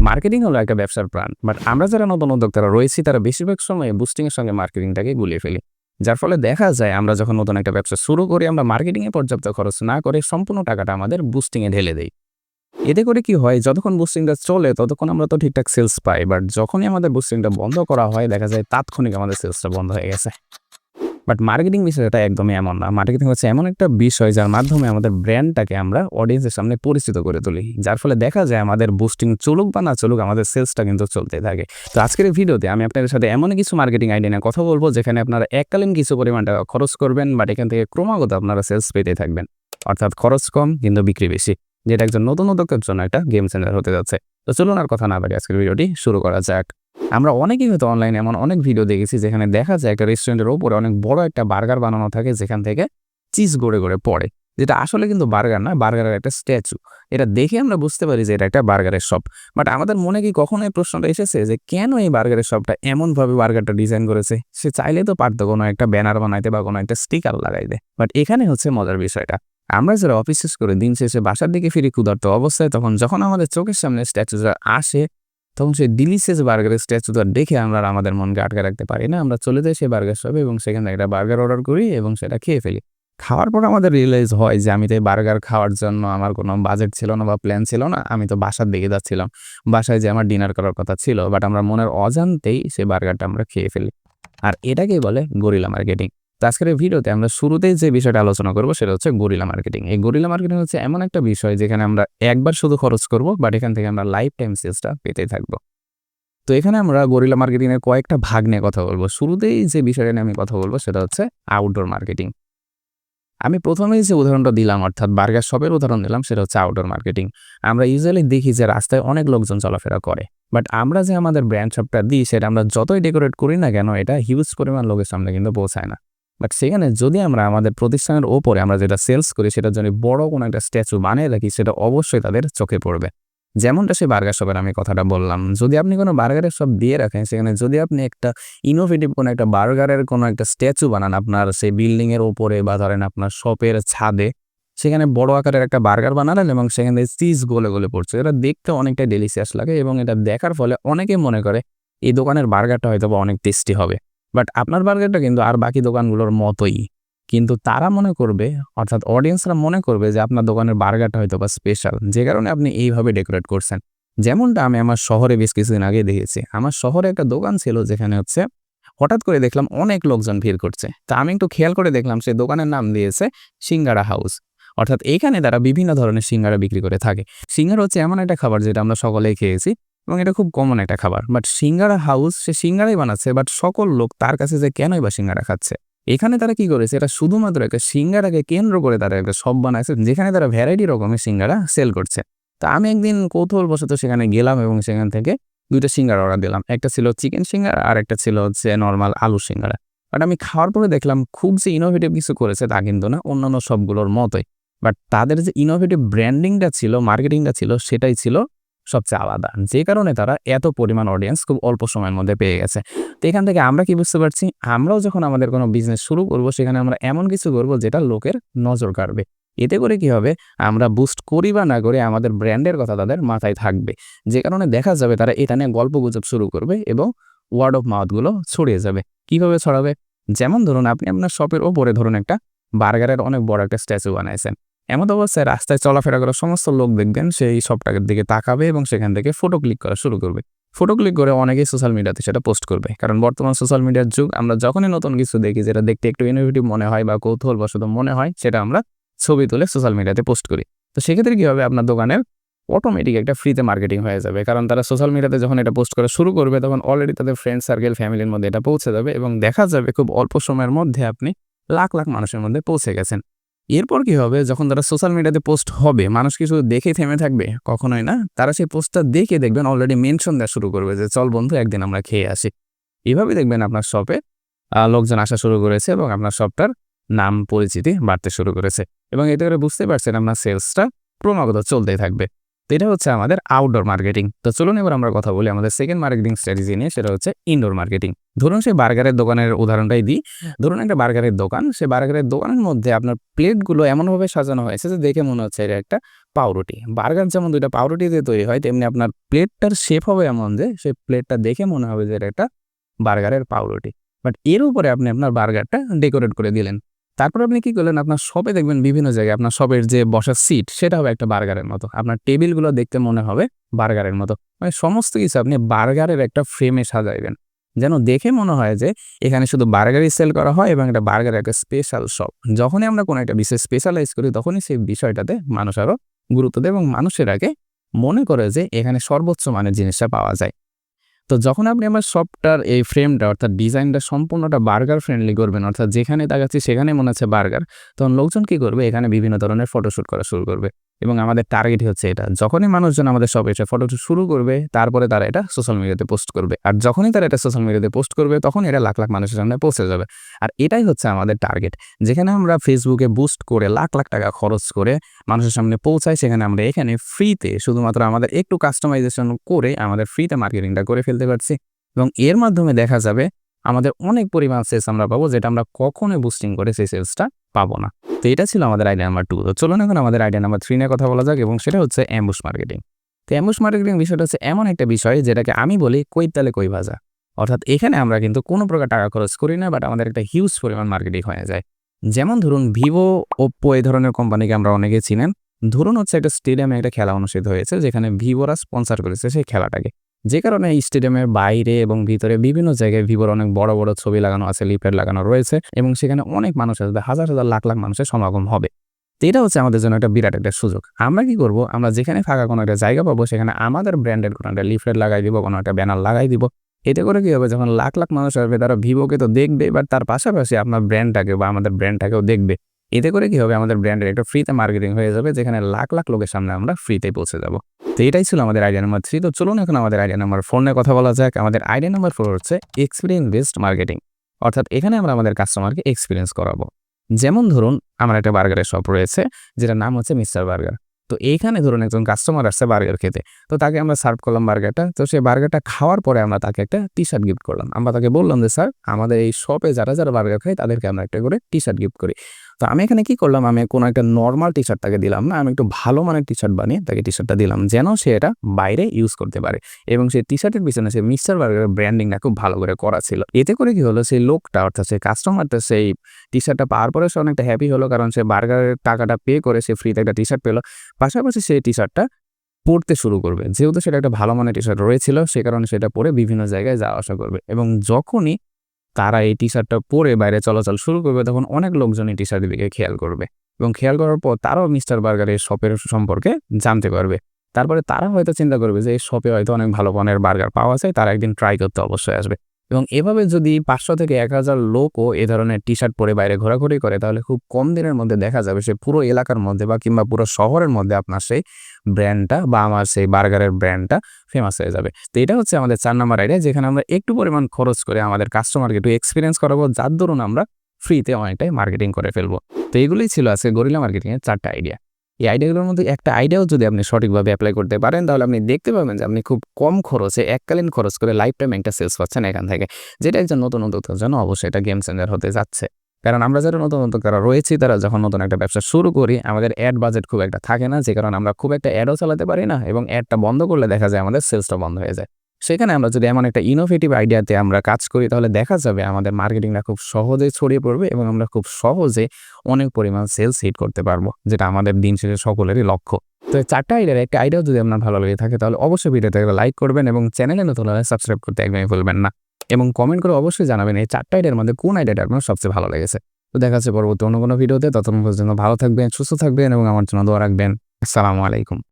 Marketing হলো একটা ব্যবসার প্রাণ। বাট আমরা যারা নতুন উদ্যোক্তারা রয়েছি তারা বেশিরভাগ সময় বুস্টিং এর সঙ্গে মার্কেটিংটাকে গুলিয়ে ফেলি। যার ফলে দেখা যায় আমরা যখন নতুন একটা ব্যবসা শুরু করি আমরা মার্কেটিং এ পর্যাপ্ত খরচ না করে সম্পূর্ণ টাকাটা আমাদের বুস্টিং এ ঢেলে দেই। এতে করে কি হয় যতক্ষণ বুস্টিংটা চলে ততক্ষণ আমরা তো ঠিকঠাক সেলস পাই। বাট যখনই আমাদের বুস্টিংটা বন্ধ করা হয় দেখা যায় তাৎক্ষণিক আমাদের সেলসটা বন্ধ হয়ে গেছে। বাট মার্কেটিং বিষয়টা একদমই এমন না। মার্কেটিং হচ্ছে এমন একটা বিষয় যার মাধ্যমে আমাদের ব্র্যান্ডটাকে আমরা অডিয়েন্সের সামনে পরিচিত করে তুলি। যার ফলে দেখা যায় আমাদের বুস্টিং চলুক বা না চলুক আমাদের সেলসটা কিন্তু চলতেই থাকে। তো আজকের এই ভিডিওতে আমি আপনাদের সাথে এমন কিছু মার্কেটিং আইডিয়া নিয়ে কথা বলব যেখানে আপনারা এককালীন কিছু পরিমাণ টাকা খরচ করবেন বাট এখান থেকে ক্রমাগত আপনারা সেলস পেতে থাকবেন। অর্থাৎ খরচ কম কিন্তু বিক্রি বেশি। যেটা একজন নতুন উদ্যোক্তার জন্য একটা গেম চেঞ্জার হতে যাচ্ছে। তো চলুন আর কথা না বাড়িয়ে আজকের ভিডিওটি শুরু করা যাক। আমরা অনেকেই হয়তো অনলাইনে এমন অনেক ভিডিও দেখেছি যেখানে দেখা যায় একটা রেস্টুরেন্টের উপরে অনেক বড় একটা বার্গার বানানো থাকে যেখান থেকে চিজ গড়ে গড়ে পড়ে, যেটা আসলে কিন্তু বার্গার না, বার্গারের একটা স্ট্যাচু। এটা দেখে আমরা বুঝতে পারি যে এটা একটা বার্গারের শপ। বাট আমাদের মনে কি কখনো এই প্রশ্নটা এসেছে যে কেন এই বার্গারের শপটা এমনভাবে বার্গারটা ডিজাইন করেছে? সে চাইলে তো পারতো কোনো একটা ব্যানার বানাইতে বা কোনো একটা স্টিকার লাগাইতে। বাট এখানে হচ্ছে মজার বিষয়টা, আমরা যারা অফিস শেষ করে দিন শেষে বাসার দিকে ফিরি ক্ষুধার্ত অবস্থায় যখন আমাদের চোখের সামনে স্ট্যাচুটা আসে তখন সেই ডিলিশিয়াস বার্গারের স্ট্যাচুটা দেখে আমরা আর আমাদের মনকে আটকে রাখতে পারি না। আমরা চলে যাই সেই বার্গার শপে এবং সেখান থেকে একটা বার্গার অর্ডার করি এবং সেটা খেয়ে ফেলি। খাওয়ার পর আমাদের রিয়ালাইজ হয় যে আমি তো এই বার্গার খাওয়ার জন্য আমার কোনো বাজেট ছিল না বা প্ল্যান ছিল না। আমি তো বাসার দিকে যাচ্ছিলাম। বাসায় যে আমার ডিনার করার কথা ছিল বাট আমরা মনের অজান্তেই সেই বার্গারটা আমরা খেয়ে ফেলি। আর এটাকেই বলে গরিলা মার্কেটিং। তো আজকের এই ভিডিওতে আমরা শুরুতেই যে বিষয়টা আলোচনা করব সেটা হচ্ছে গরিলা মার্কেটিং। এই গরিলা মার্কেটিং হচ্ছে এমন একটা বিষয় যেখানে আমরা একবার শুধু খরচ করব বাট এখান থেকে আমরা লাইফ টাইম সেলসটা পেতেই থাকবো। তো এখানে আমরা গরিলা মার্কেটিং এর কয়েকটা ভাগ নিয়ে কথা বলবো। শুরুতেই যে বিষয়টা নিয়ে আমি কথা বলবো সেটা হচ্ছে আউটডোর মার্কেটিং। আমি প্রথমেই যে উদাহরণটা দিলাম অর্থাৎ বার্গার শপের উদাহরণ দিলাম সেটা হচ্ছে আউটডোর মার্কেটিং। আমরা ইউজুয়ালি দেখি যে রাস্তায় অনেক লোকজন চলাফেরা করে। বাট আমরা যে আমাদের ব্র্যান্ড শপটা দিই সেটা আমরা যতই ডেকোরেট করি না কেন এটা হিউজ পরিমাণ লোকের সামনে কিন্তু পৌঁছায় না। বাট সেখানে যদি আমরা আমাদের প্রতিষ্ঠানের ওপরে আমরা যেটা সেলস করি সেটার জন্য বড় কোনো একটা স্ট্যাচু বানিয়ে রাখি সেটা অবশ্যই তাদের চোখে পড়বে। যেমনটা সেই বার্গার শপের আমি কথাটা বললাম। যদি আপনি কোনো বার্গারের শপ দিয়ে রাখেন সেখানে যদি আপনি একটা ইনোভেটিভ কোনো একটা বার্গারের কোনো একটা স্ট্যাচু বানান আপনার সেই বিল্ডিং এর উপরে বা ধরেন আপনার শপের ছাদে, সেখানে বড় আকারের একটা বার্গার বানালেন এবং সেখানে চিজ গলে গলে পড়ছে। এটা দেখতে অনেকটা ডেলিশিয়াস লাগে এবং এটা দেখার ফলে অনেকে মনে করে এই দোকানের বার্গারটা হয়তোবা অনেক টেস্টি হবে। বাট আপনার বার্গারটা কিন্তু আর বাকি দোকানগুলোর মতোই। কিন্তু তারা মনে করবে অর্থাৎ অডিয়েন্সরা মনে করবে যে আপনার দোকানের বার্গারটা হয়তোবা স্পেশাল, যে কারণে আপনি এইভাবে ডেকোরেট করছেন। যেমনটা আমি আমার শহরে বেশ কিছুদিন আগে দেখেছি। আমার শহরে একটা দোকান ছিল যেখানে হচ্ছে হঠাৎ করে দেখলাম অনেক লোকজন ভিড় করছে। তা আমি একটু খেয়াল করে দেখলাম সেই দোকানের নাম দিয়েছে সিঙ্গারা হাউস। অর্থাৎ এইখানে তারা বিভিন্ন ধরনের সিঙ্গারা বিক্রি করে থাকে। সিঙ্গারা হচ্ছে এমন একটা খাবার যেটা আমরা সকলেই খেয়েছি এবং এটা খুব কমন একটা খাবার। বাট সিঙ্গারা হাউস সে সিঙ্গারাই বানাচ্ছে বাট সকল লোক তার কাছে যে কেনই বা সিঙ্গারা খাচ্ছে। এখানে তারা কি করেছে, এটা শুধুমাত্র একটা সিঙ্গারাকে কেন্দ্র করে তারা একটা শপ বানাইছে যেখানে তারা ভ্যারাইটি রকমের সিঙ্গারা সেল করছে। তো আমি একদিন কৌতূহলবশত সেখানে গেলাম এবং সেখান থেকে ২ টা সিঙ্গারা অর্ডার দিলাম। একটা ছিল চিকেন সিঙ্গারা আর একটা ছিল হচ্ছে নরমাল আলু সিঙ্গারা। বাট আমি খাওয়ার পরে দেখলাম খুব যে ইনোভেটিভ কিছু করেছে তা কিন্তু না, অন্যান্য সবগুলোর মতোই। বাট তাদের যে ইনোভেটিভ ব্র্যান্ডিংটা ছিল, মার্কেটিংটা ছিল সেটাই ছিল সবচেয়ে আলাদা। যে কারণে তারা এত পরিমাণ অডিয়েন্স খুব অল্প সময়ের মধ্যে পেয়ে গেছে। তো এখান থেকে আমরা কি বুঝতে পারছি? আমরাও যখন আমাদের কোনো বিজনেস শুরু করব সেখানে আমরা এমন কিছু করব যেটা লোকের নজর কাড়বে। এতে করে কি হবে? আমরা বুস্ট করি বা না করি আমাদের ব্র্যান্ডের কথা তাদের মাথায় থাকবে। যে কারণে দেখা যাবে তারা এটা নিয়ে গল্পগুজব শুরু করবে এবং ওয়ার্ড অফ মাউথ গুলো ছড়িয়ে যাবে। কিভাবে ছড়াবে? যেমন ধরুন আপনি আপনার শপের ওপরে ধরুন একটা বার্গারের অনেক বড় একটা স্ট্যাচু বানাইছেন। এমন অবস্থায় রাস্তায় চলাফেরা করা সমস্ত লোক দেখবেন সেই শপটার দিকে তাকাবে এবং সেখান থেকে ফটো ক্লিক করা শুরু করবে। ফটো ক্লিক করে অনেকেই সোশ্যাল মিডিয়াতে সেটা পোস্ট করবে। কারণ বর্তমান সোশ্যাল মিডিয়ার যুগ। আমরা যখনই নতুন কিছু দেখি যেটা দেখতে একটু ইনোভেটিভ মনে হয় বা কৌতূহলবশত মনে হয় সেটা আমরা ছবি তুলে সোশ্যাল মিডিয়াতে পোস্ট করি। তো সেক্ষেত্রে কি হবে? আপনার দোকানের অটোমেটিক একটা ফ্রিতে মার্কেটিং হয়ে যাবে। কারণ তারা সোশ্যাল মিডিয়াতে যখন এটা পোস্ট করা শুরু করবে তখন অলরেডি তাদের ফ্রেন্ড সার্কেল, ফ্যামিলির মধ্যে এটা পৌঁছে যাবে এবং দেখা যাবে খুব অল্প সময়ের মধ্যে আপনি লাখ লাখ মানুষের মধ্যে পৌঁছে গেছেন। এরপর কি হবে? যখন তারা সোশ্যাল মিডিয়াতে পোস্ট হবে, মানুষ কি শুধু দেখেই থেমে থাকবে? কখনোই না। তারা সেই পোস্টটা দেখে দেখবেন অলরেডি মেনশন দেওয়া শুরু করবে যে, "চল বন্ধু একদিন আমরা খেয়ে আসি।" এভাবে দেখবেন আপনার শপে লোকজন আসা শুরু করেছে এবং আপনার শপটার নাম পরিচিতি বাড়তে শুরু করেছে। এবং এতে করে বুঝতে পারছেন আপনার সেলসটা ক্রমাগত চলতেই থাকবে। তো এটা হচ্ছে আমাদের আউটডোর মার্কেটিং। তো চলুন এবার আমরা কথা বলি আমাদের সেকেন্ড মার্কেটিং স্ট্র্যাটেজি নিয়ে, সেটা হচ্ছে ইনডোর মার্কেটিং। ধরুন সেই বার্গারের দোকানের উদাহরণটাই দিই। ধরুন একটা বার্গারের দোকান, সেই বার্গারের দোকানের মধ্যে আপনার প্লেটগুলো এমনভাবে সাজানো হয়েছে যে দেখে মনে হচ্ছে এটা একটা পাউরুটি। বার্গার যেমন ২টা পাউরুটি দিয়ে তৈরি হয়, তেমনি আপনার প্লেটটার শেপ হবে এমন যে সেই প্লেটটা দেখে মনে হবে যে এটা একটা বার্গারের পাউরুটি। বাট এর উপরে আপনি আপনার বার্গারটা ডেকোরেট করে দিলেন। তারপর আপনি কি করলেন, আপনার শপে দেখবেন বিভিন্ন জায়গায় আপনার শপের যে বসার সিট সেটা হবে একটা বার্গারের মতো। আপনার টেবিলগুলো দেখতে মনে হবে বার্গারের মতো। মানে সমস্ত কিছু আপনি বার্গারের একটা ফ্রেমে সাজাইবেন। যেন দেখে মনে হয় যে এখানে শুধু বার্গারই সেল করা হয় এবং এটা বার্গারের একটা স্পেশাল শপ। যখনই আমরা কোনো একটা বিষয় স্পেশালাইজ করি তখনই সেই বিষয়টাতে মানুষ আরো গুরুত্ব দেয় এবং মানুষের আগে মনে করে যে এখানে সর্বোচ্চ মানের জিনিসটা পাওয়া যায়। তো যখন আপনি আমার শপটার এই ফ্রেমটা অর্থাৎ ডিজাইনটা সম্পূর্ণটা বার্গার ফ্রেন্ডলি করবেন, অর্থাৎ যেখানে তাকাচ্ছি সেখানে মনে হচ্ছে বার্গার, তখন লোকজন কি করবে, এখানে বিভিন্ন ধরনের ফটোশুট করা শুরু করবে। এবং আমাদের টার্গেট হচ্ছে এটা, যখনই মানুষজন আমাদের শপে এসে ফটোশুট শুরু করবে তারপরে তারা এটা সোশ্যাল মিডিয়াতে পোস্ট করবে। আর যখনই তারা এটা সোশ্যাল মিডিয়াতে পোস্ট করবে তখন এটা লাখ লাখ মানুষের সামনে পৌঁছে যাবে। আর এটাই হচ্ছে আমাদের টার্গেট। যেখানে আমরা ফেসবুকে বুস্ট করে লাখ লাখ টাকা খরচ করে মানুষের সামনে পৌঁছাই, সেখানে আমরা এখানে ফ্রিতে শুধুমাত্র আমাদের একটু কাস্টমাইজেশন করে আমাদের ফ্রিতে মার্কেটিংটা করে ফেলতে পারছি। এবং এর মাধ্যমে দেখা যাবে আমাদের অনেক পরিমাণ সেলস আমরা পাবো, যেটা আমরা কখনোই বুস্টিং করে সেই সেলসটা পাবো না। তো এটা ছিল আমাদের আইডিয়া নাম্বার 2। তো চলুন এখন আমাদের আইডিয়া নাম্বার 3 নিয়ে কথা বলা যাক, এবং সেটা হচ্ছে অ্যাম্বুশ মার্কেটিং। তো অ্যাম্বুশ মার্কেটিং বিষয়টা হচ্ছে এমন একটা বিষয় যেটাকে আমি বলি কই তালে কই ভাজা। অর্থাৎ এখানে আমরা কিন্তু কোনো প্রকার টাকা খরচ করি না, বাট আমাদের একটা হিউজ পরিমাণ মার্কেটিং হয়ে যায়। যেমন ধরুন ভিভো, ওপ্পো এই ধরনের কোম্পানিকে আমরা অনেকে চিনেন। ধরুন হচ্ছে একটা স্টেডিয়ামে একটা খেলা অনুষ্ঠিত হয়েছে যেখানে ভিভোরা স্পন্সর করেছে সেই খেলাটাকে। যে কারণে এই স্টেডিয়ামের বাইরে এবং ভিতরে বিভিন্ন জায়গায় ভিভোর অনেক বড় বড় ছবি লাগানো আছে, লিফলেট লাগানো রয়েছে এবং সেখানে অনেক মানুষ আসবে, হাজার হাজার লাখ লাখ মানুষের সমাগম হবে। তো এটা হচ্ছে আমাদের জন্য একটা বিরাট একটা সুযোগ। আমরা কি করব, আমরা যেখানে ফাঁকা কোনো একটা জায়গা পাবো সেখানে আমাদের ব্র্যান্ডের কোনো একটা লিফলেট লাগাই দিব, কোনো একটা ব্যানার লাগাই দিব। এতে করে কি হবে, যখন লাখ লাখ মানুষ আসবে তারা ভিভোকে তো দেখবে, বাট তার পাশাপাশি আপনার ব্র্যান্ডটাকে বা আমাদের ব্র্যান্ডটাকেও দেখবে। এতে করে কি হবে, আমাদের ব্র্যান্ডের একটা ফ্রিতে মার্কেটিং হয়ে যাবে, যেখানে লাখ লাখ লোকের সামনে আমরা ফ্রিতে পৌঁছে যাব। তো এটাই ছিল আমাদের আইডিয়া নাম্বার 3। তো চলুন এখন আমাদের আইডিয়া নাম্বার 4 নিয়ে কথা বলা যাক। আমাদের আইডিয়া নাম্বার 4 হচ্ছে এক্সপেরিয়েন্স বেসড মার্কেটিং। অর্থাৎ এখানে আমরা আমাদের কাস্টমারকে এক্সপেরিয়েন্স করাবো। যেমন ধরুন আমার একটা বার্গারের শপ রয়েছে যেটার নাম হচ্ছে মিস্টার বার্গার। তো এইখানে ধরুন একজন কাস্টমার আসছে বার্গার খেতে। তো তাকে আমরা সার্ভ করলাম বার্গারটা। তো সেই বার্গারটা খাওয়ার পরে আমরা তাকে একটা টি-শার্ট গিফট করলাম। আমরা তাকে বললাম যে, "স্যার, আমাদের এই শপে যারা যারা বার্গার খায় তাদেরকে আমরা একটা করে টি-শার্ট গিফট করি।" তো আমি এখানে কি করলাম, আমি কোনো একটা নরমাল টি-শার্ট তাকে দিলাম না। আমি একটু ভালো মানের টি-শার্ট বানিয়ে তাকে টি-শার্টটা দিলাম, যেন সে এটা বাইরে ইউজ করতে পারে। এবং সেই টি-শার্টের পিছনে সেই মিস্টার বার্গারের ব্র্যান্ডিংটা খুব ভালো করে করা ছিল। এতে করে কি হলো, সেই লোকটা অর্থাৎ সেই কাস্টমারটা সেই টি-শার্টটা পাওয়ার পরে সে অনেকটা হ্যাপি হলো, কারণ সে বার্গারের টাকাটা পে করে সে ফ্রিতে একটা টি-শার্ট পেল। পাশাপাশি সেই টি-শার্টটা পড়তে শুরু করবে। যেহেতু সেটা একটা ভালো মানের টি-শার্ট রয়েছিল, সে কারণে সেটা পরে বিভিন্ন জায়গায় যাওয়া আসা করবে। এবং যখনই তারা এই টি-শার্টটা পরে বাইরে চলাচল শুরু করবে, তখন অনেক লোকজন এই টি-শার্টের দিকে খেয়াল করবে। এবং খেয়াল করার পর তারাও মিস্টার বার্গারের শপের সম্পর্কে জানতে পারবে। তারপরে তারা হয়তো চিন্তা করবে যে এই শপে হয়তো অনেক ভালো মানের বার্গার পাওয়া যায়, তারা একদিন ট্রাই করতে অবশ্যই আসবে। এবং এভাবে যদি ৫০০ থেকে ১,০০০ লোকও এ ধরনের টি-শার্ট পরে বাইরে ঘোরাঘুরি করে, তাহলে খুব কম দিনের মধ্যে দেখা যাবে সে পুরো এলাকার মধ্যে বা কিংবা পুরো শহরের মধ্যে আপনার সেই ব্র্যান্ডটা বা আমার সেই বার্গারের ব্র্যান্ডটা ফেমাস হয়ে যাবে। তো এটা হচ্ছে আমাদের ৪ নাম্বার আইডিয়া, যেখানে আমরা একটু পরিমাণ খরচ করে আমাদের কাস্টমারকে একটু এক্সপেরিয়েন্স করাবো, যার দরুন আমরা ফ্রিতে অনেকটাই মার্কেটিং করে ফেলবো। তো এগুলোই ছিল আজকে গরিলা মার্কেটিং এর ৪ টা আইডিয়া। এই আইডিয়াগুলোর মধ্যে একটা আইডিয়াও যদি আপনি সঠিকভাবে এপ্লাই করতে পারেন, তাহলে আপনি দেখতে পাবেন যে আপনি খুব কম খরচে এককালীন খরচ করে লাইফ টাইম একটা সেলস পাচ্ছেন এখান থেকে। যেটা একজন নতুন উদ্যোক্তার জন্য অবশ্যই এটা গেম চেঞ্জার হতে যাচ্ছে। কারণ আমরা যারা নতুন উদ্যোক্তারা রয়েছি, তারা যখন নতুন একটা ব্যবসা শুরু করি, আমাদের অ্যাড বাজেট খুব একটা থাকে না, যে কারণে আমরা খুব একটা অ্যাডও চালাতে পারি না এবং অ্যাডটা বন্ধ করলে দেখা যায় আমাদের সেলসটা বন্ধ হয়ে যায়। সেখানে আমরা যদি এমন একটা ইনোভেটিভ আইডিয়াতে আমরা কাজ করি, তাহলে দেখা যাবে আমাদের মার্কেটিংটা খুব সহজেই ছড়িয়ে পড়বে এবং আমরা খুব সহজে অনেক পরিমাণ সেলস হিট করতে পারবো, যেটা আমাদের দিন শেষে সকলেরই লক্ষ্য। তো এই ৪ টা আইডিয়ার একটা আইডিয়াও যদি আপনার ভালো লেগে থাকে, তাহলে অবশ্যই ভিডিওতে একটা লাইক করবেন এবং চ্যানেলে নতুন হলে সাবস্ক্রাইব করতে একদমই ভুলবেন না। এবং কমেন্ট করে অবশ্যই জানাবেন এই ৪ টা আইডিয়ার মধ্যে কোন আইডিয়াটা আপনার সবচেয়ে ভালো লেগেছে। তো দেখা হচ্ছে পরবর্তী অন্য কোনো ভিডিওতে। ততক্ষণ পর্যন্ত ভালো থাকবেন, সুস্থ থাকবেন এবং আমার জন্য দোয়া রাখবেন। আসসালামু আলাইকুম।